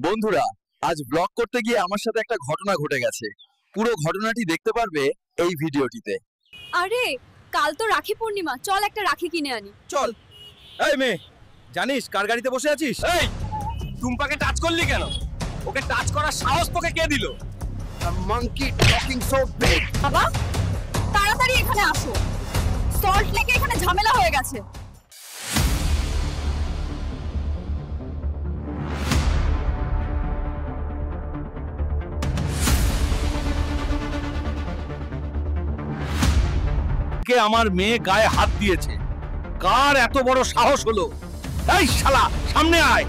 বন্ধুরা, আজ ব্লগ করতে গিয়ে আমার সাথে একটা ঘটনা ঘটে গেছে। পুরো ঘটনাটি দেখতে পারবে এই ভিডিওটিতে। আরে কাল তো রাখি পূর্ণিমা, চল একটা রাখি কিনে আনি। চল। এই মেয়ে, জানিস কার গাড়িতে বসে আছিস? এই, টুম্পাকে টাচ করলি কেন? ওকে টাচ করার সাহস তোকে কে দিল? A monkey talking so big. বাবা তাড়াতাড়ি এখানে আসো, সল্ট লেকে এখানে ঝামেলা হয়ে গেছে। কে আমার মেয়ে গায়ে হাত দিয়েছে? কার এত বড় সাহস হলো? এই শালা, সামনে আয়।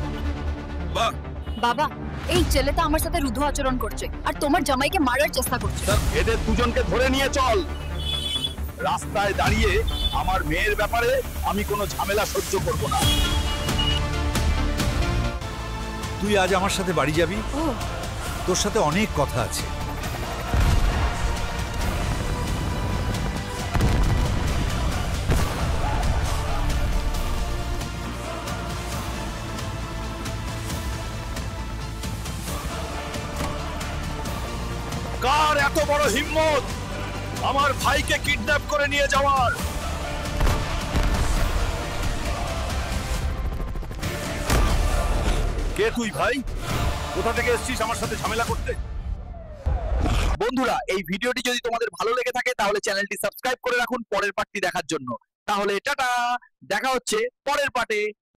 বাবা এই ছেলেটা আমার সাথে রুদ্ধ আচরণ করছে আর তোমার জামাইকে মারার চেষ্টা করছে। এদের দুজনকে ধরে নিয়ে চল। রাস্তায় দাঁড়িয়ে আমার মেয়ের ব্যাপারে আমি কোনো ঝামেলা সহ্য করব না। তুই আজ আমার সাথে বাড়ি যাবি? ও তোর সাথে অনেক কথা আছে। কার এত বড় হিম্মত আমার ভাইকে কিডন্যাপ করে নিয়ে যাওয়ার? কে তুই ভাই? কোথা থেকে এসেছিস আমার সাথে ঝামেলা করতে? বন্ধুরা, এই ভিডিওটি যদি তোমাদের ভালো লেগে থাকে তাহলে চ্যানেলটি সাবস্ক্রাইব করে রাখুন পরের পার্টটি দেখার জন্য। তাহলে টাটা, দেখা হচ্ছে পরের পার্টে।